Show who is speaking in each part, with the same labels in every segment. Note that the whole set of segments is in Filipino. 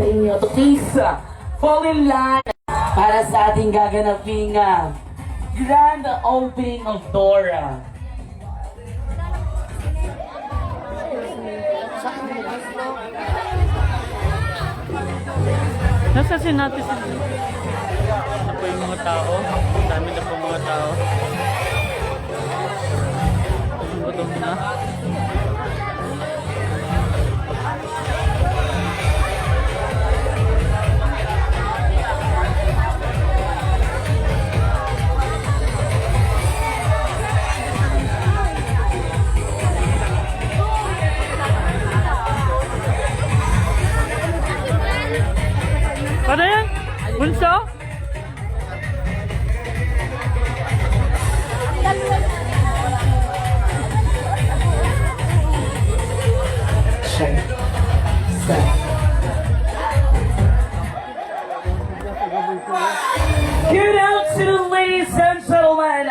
Speaker 1: inyo to please fall in line para sa ating gaganaping grand opening of Dora.
Speaker 2: Nasa sinati sila. Ano po yung mga tao? Dami na po mga tao. Gutom na. Ano yan? Bunso?
Speaker 1: Good afternoon, ladies and gentlemen!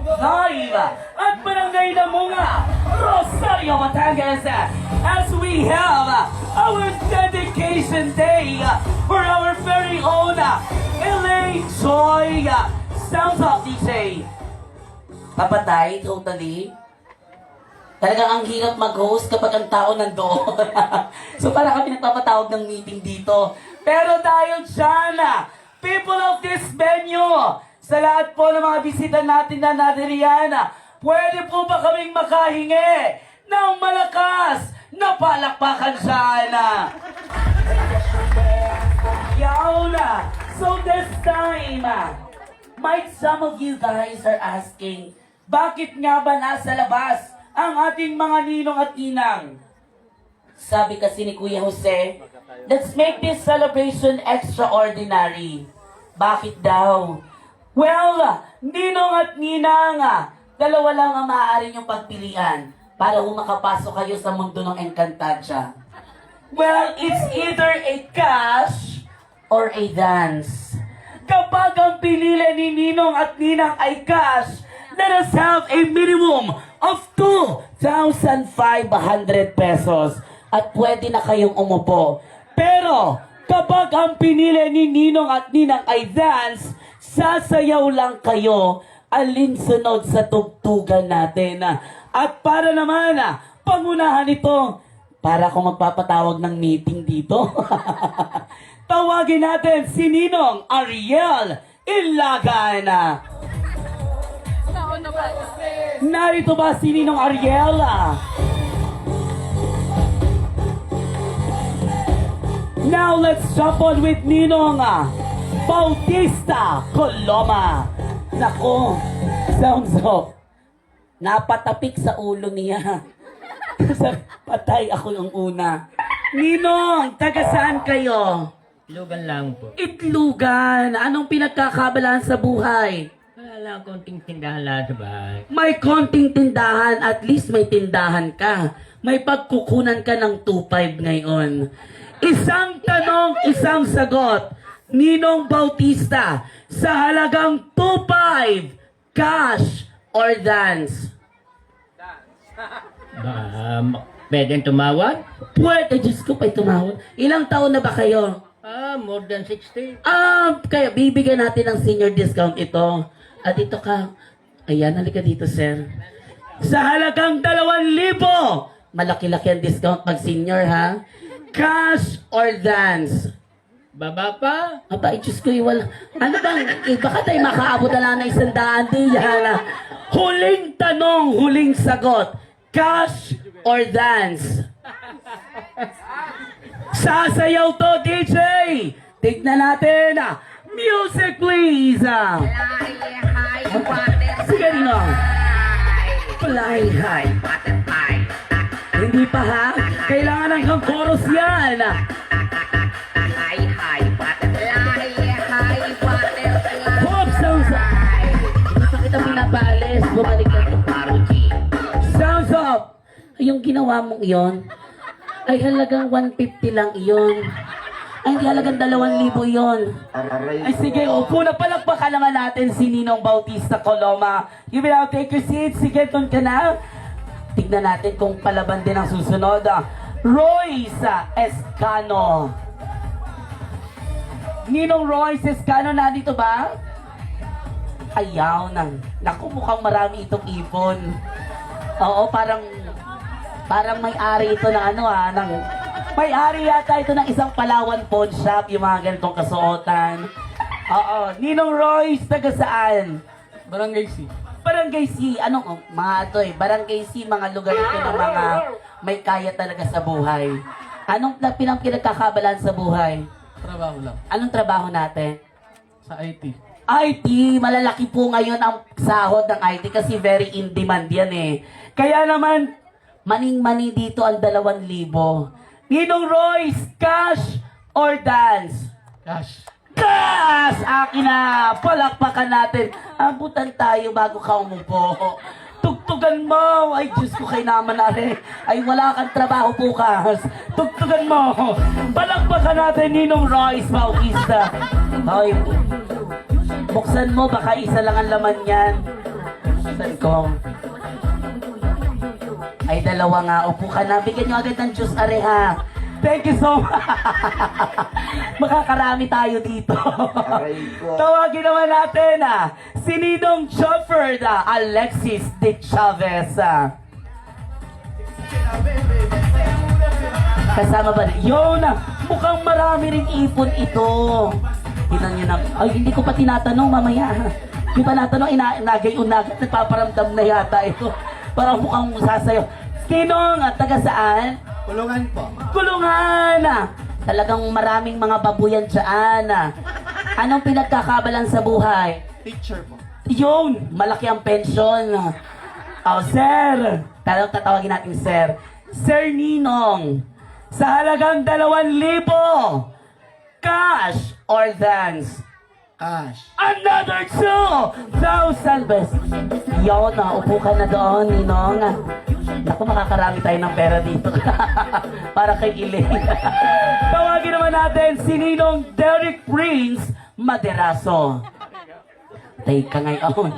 Speaker 1: Live at Barangay Namunga, Rosario, Batangas, as we have our dedication day for our very own Elaine Joy. Sounds off, DJ. Papatay, totally. Talagang ang hirap mag-host kapag ang tao nandoon. So para kami nagpapatawag ng meeting dito. Pero dahil dyan, people of this venue, sa lahat po ng mga bisita natin na nadiriyan, pwede po ba kaming makahingi ng malakas na palakpakan dyan? Yauna! So this time, might some of you guys are asking, bakit nga ba nasa labas ang ating mga ninong at ninang? Sabi kasi ni Kuya Jose, let's make this celebration extraordinary. Bakit daw? Well, ninong at ninang, dalawa lang ang maaari niyong pagpilian para makapasok kayo sa mundo ng Encantadia. Well, it's either a cash or a dance. Kapag ang pinili ni ninong at ninang ay cash, let us have a minimum of 2,500 pesos at pwede na kayong umupo. Pero kapag ang pinili ni ninong at ninang ay dance, sasayaw lang kayo alinsunod sa tugtugan natin. At para naman, pangunahan ito, para akong magpapatawag ng meeting dito. Tawagin natin si Ninong Ariel Ilagan. Narito ba si Ninong Ariel? Now let's jump on with Ninong Bautista Coloma. Nako, sounds off. Napatapik sa ulo niya. Patay ako yung una. Ninong, taga saan kayo?
Speaker 2: Lugan lang po.
Speaker 1: Itlugan. Anong pinagkakabalaan sa buhay?
Speaker 2: Wala lang konting tindahan lang sa bahay.
Speaker 1: May konting tindahan, at least may tindahan ka. May pagkukunan ka ng 2.5 ngayon. Isang tanong, isang sagot. Ninong Bautista, sa halagang 2.5, cash or dance?
Speaker 2: Pwedeng tumawad?
Speaker 1: Pwede, Diyos ko pa'y tumawad. Ilang taon na ba kayo?
Speaker 2: More than 60.
Speaker 1: Kaya bibigyan natin ng senior discount ito. At ito ka. Ayan, halika dito, sir. Sa halagang 2,000, malaki-laki ang discount pag senior, ha? Cash or dance?
Speaker 2: Baba pa?
Speaker 1: Aba, Diyos ko, wala. Ano bang, baka tayo makaabot na lang ng 100 din yan. Huling tanong, huling sagot. Cash or dance? Sasayaw to, DJ! Tignan natin. Music, please! Sige, Ninong. Fly high. Hindi pa, ha? Kailangan ng chorus yan. Hope sounds up. Kita pinapaalis. Bumalik na ito. Sounds up. Yung ginawa mong iyon, ay halagang 150 lang iyon. Ay, hindi halagang 2,000 iyon. Ay, sige, upo na palakpakan naman natin si Ninong Bautista Coloma. You will now take your seat. Sige, doon ka na. Tignan natin kung palaban din ang susunod. Royce Escano. Ninong Royce Escano, nandito ba? Ayaw na. Naku, mukhang marami itong ipon. Oo, parang may-ari ito ng may-ari yata ito ng isang Palawan pawn shop, yung mga ganitong kasuotan. Oo, Ninong Royce, taga saan?
Speaker 2: Barangay C.
Speaker 1: Barangay C, Barangay C, mga lugar ito ng mga may kaya talaga sa buhay. Anong pinagkakabalan sa buhay?
Speaker 2: Trabaho lang.
Speaker 1: Anong trabaho natin?
Speaker 2: Sa IT.
Speaker 1: IT, malalaki po ngayon ang sahod ng IT kasi very in demand yan eh. Kaya naman, maning-mani dito ang 2,000. Ninong Royce, cash or dance?
Speaker 2: Cash.
Speaker 1: Cash! Akin na! Palakpakan natin. Abutan tayo bago ka umupo. Tugtugan mo! Ay, Diyos ko kay naman natin. Ay, wala kang trabaho bukas. Tugtugan mo! Palakpakan natin, Ninong Royce Bautista. Ay, buksan mo, baka isa lang ang laman yan. Buksan ko. Ay, 2 nga. Upo ka na. Bigyan nyo agad ng juice, areha. Thank you so much. Makakarami tayo dito. Tawagin naman natin si Ninong Jofford Alexis de Chavez. Kasama ba? Yun! Mukhang marami ring ipon ito. Tinan nyo na. Ay, hindi ko pa tinatanong mamaya. Hindi pa natanong, inagay-unagat. Nagpaparamdam na yata ito. Parang mukhang sasayo. Ninong, taga saan?
Speaker 2: Kulungan po.
Speaker 1: Kulungan! Talagang maraming mga babuyan dyan. Anong pinagkakabalan sa buhay?
Speaker 2: Teacher po.
Speaker 1: Yun! Malaki ang pensyon. Oh, sir! Tatawagin natin sir. Sir Ninong, sa halagang 2,000, cash or dance?
Speaker 2: Cash.
Speaker 1: Another 2,000 pesos. Yun, upo ka na doon, Ninong. Naku, makakarami tayo ng pera dito. Para kay Iling. Tawagin naman natin si Ninong Derek Prince Maderaso. Tay ka ngayon.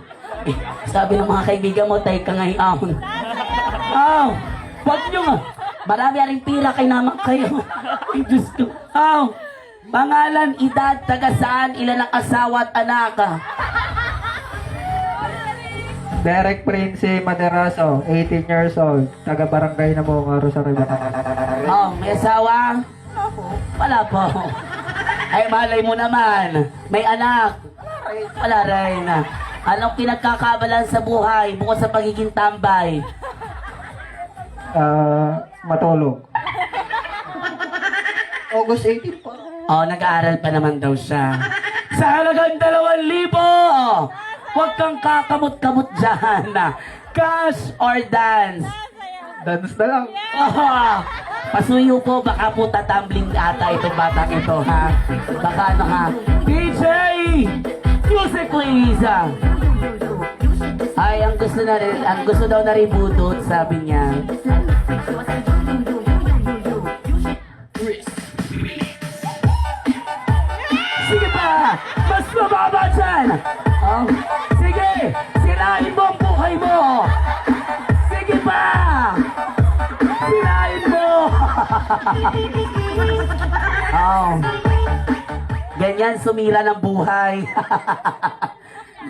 Speaker 1: Sabi ng mga kaibigan mo, tay ka ngayon. Wag nyo nga. Marami rin pira kay naman kayo. Ay, Diyos ko. Pangalan, edad, taga saan, ilan ang asawa at anak?
Speaker 3: Derek Prince Maderaso, 18 years old, taga barangay na mo, Rosario, Batangas.
Speaker 1: May asawa? Wala po. Ay, malay mo naman. May anak? Wala rin. Anong pinagkakabalan sa buhay bukod sa pagiging tambay?
Speaker 3: Matulog. August 18 po.
Speaker 1: Nag-aaral pa naman daw siya. Sa halagang 2,000, huwag kang kakamot-kamot dyan. Cash or dance?
Speaker 3: Dance na lang.
Speaker 1: Pasuyo po, baka po tatambling ata itong batang ito, ha? Baka DJ! Music, please! Ay, ang gusto daw na rin budot, sabi niya. Sige pa! Mas mababa dyan! Sige! Sirain mo ang buhay mo! Sige pa! Sirain mo! Ganyan sumira ng buhay.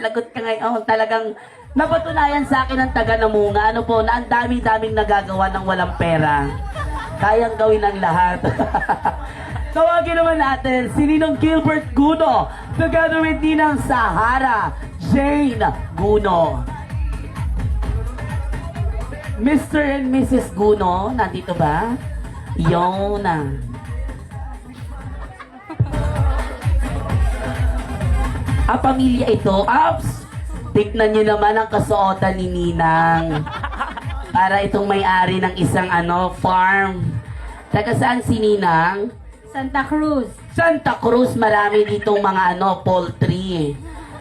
Speaker 1: Lagot ka ngayon. Talagang napatunayan sa akin ng taga Namunga. Ano po, na ang daming-daming nagagawa ng walang pera. Kayang gawin ang lahat. Tawagin naman natin si Ninong Gilbert Guno together with Ninang Sahara Jane Guno. Mr. and Mrs. Guno, nandito ba? Yun na. Ang pamilya ito, tignan nyo naman ang kasuotan ni Ninang. Para itong may-ari ng isang farm. Taga saan si Ninang?
Speaker 4: Santa Cruz.
Speaker 1: Santa Cruz, marami ditong mga poultry.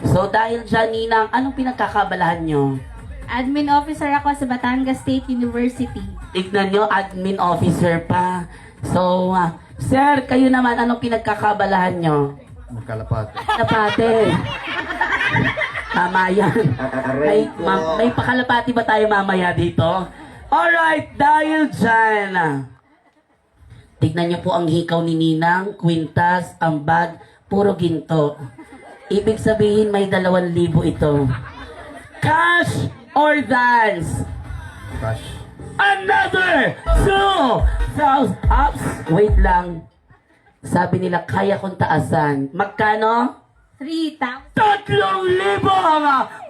Speaker 1: So dahil dyan, Ninang, anong pinagkakabalahan nyo?
Speaker 4: Admin officer ako sa Batangas State University.
Speaker 1: Tignan nyo, admin officer pa. So, sir, kayo naman, anong pinagkakabalahan nyo?
Speaker 3: Magkalapate.
Speaker 1: Kalapate. Tama yan. May pakalapati ba tayo mamaya dito? Alright, dahil dyan. Tignan nyo po ang hikaw ni Ninang, kwintas, ambag, puro ginto. Ibig sabihin may 2,000 ito. Cash or dance?
Speaker 3: Cash.
Speaker 1: Another 2,000 ups. Wait lang. Sabi nila kaya kong taasan. Magkano?
Speaker 4: 3,000.
Speaker 1: 3,000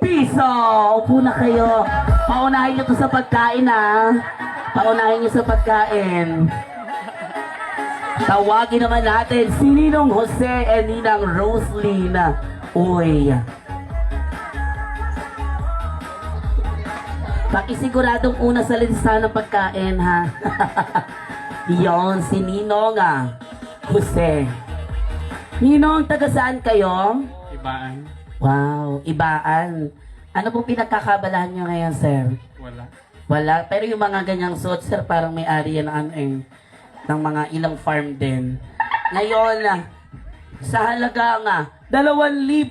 Speaker 1: piso! Upo na kayo. Paunahin nyo to sa pagkain, ha? Paunahin nyo sa pagkain. Tawagin naman natin si Ninong Jose and Ninang Roslyn. Uy. Pakisiguradong una sa listahan ng pagkain, ha? Yon, si Ninong, Jose. Ninong, taga saan kayo?
Speaker 2: Ibaan.
Speaker 1: Wow, ibaan. Ano pong pinagkakabalahan nyo ngayon, sir?
Speaker 2: Wala.
Speaker 1: Wala. Pero yung mga ganyang suot, sir, parang may-ari yan ng mga ilang farm din. Ngayon, sa halaga nga, 2,000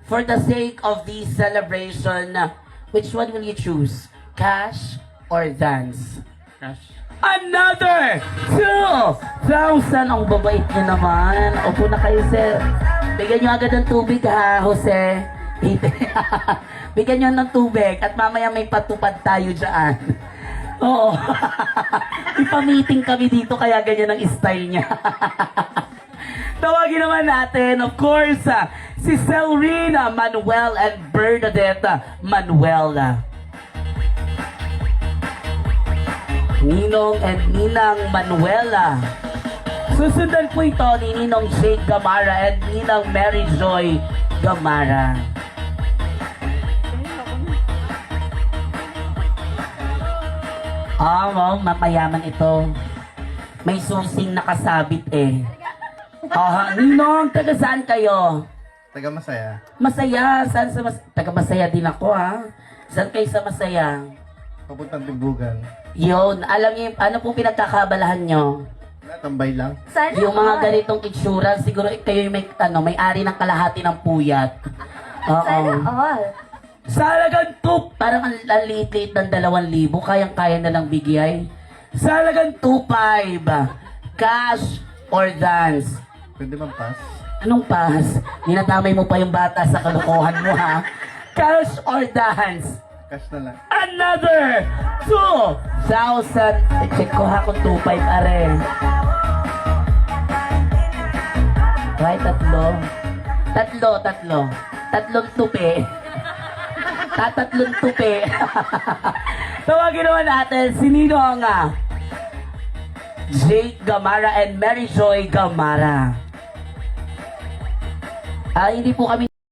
Speaker 1: for the sake of this celebration, which one will you choose? Cash or dance?
Speaker 2: Cash.
Speaker 1: Another 2,000! Ang babait nyo naman. Opo na kayo, sir. Bigyan nyo agad ng tubig, ha, Jose? Bigyan nyo ng tubig at mamaya may patupad tayo dyan. Oo. Ipa-meeting kami dito kaya ganyan ang style niya. Tawagin naman natin, of course, si Selrina Manuel and Bernadette Manuel. Ninong and Ninang Manuela. Susundan po ito ni Ninong Jake Gamara and Ninang Mary Joy Gamara. Wow, mapayaman ito. May susing nakasabit eh. Ninong, taga saan kayo?
Speaker 3: Taga Masaya.
Speaker 1: Masaya. Saan sa taga Masaya din ako, ha? Saan kayo sa Masaya?
Speaker 3: Papuntang Timbugan.
Speaker 1: Yun, alam niyo, ano pong pinagkakabalahan nyo?
Speaker 3: Natambay lang.
Speaker 4: Sana
Speaker 1: Yung mga
Speaker 4: all.
Speaker 1: ganitong itsura, siguro kayo yung may-ari ng kalahati ng puyat.
Speaker 4: Sana
Speaker 1: Oo.
Speaker 4: all.
Speaker 1: Sa halagang parang ang liit-liit ng 2,000, kayang-kaya na lang bigay. Sa halagang 2,500, cash or dance?
Speaker 3: Pwede man pass.
Speaker 1: Anong pass? Dinadamay mo pa yung bata sa kalukuhan mo, ha? Cash or dance?
Speaker 3: Cash na lang.
Speaker 1: Another 2,000. Check ko ha kung 2,500 are. Right, tatlo. Tatlong tupi. Tatlong tupi. Tawagin naman natin si Ninong Jake Gamara and Mary Joy Gamara. Hindi po kami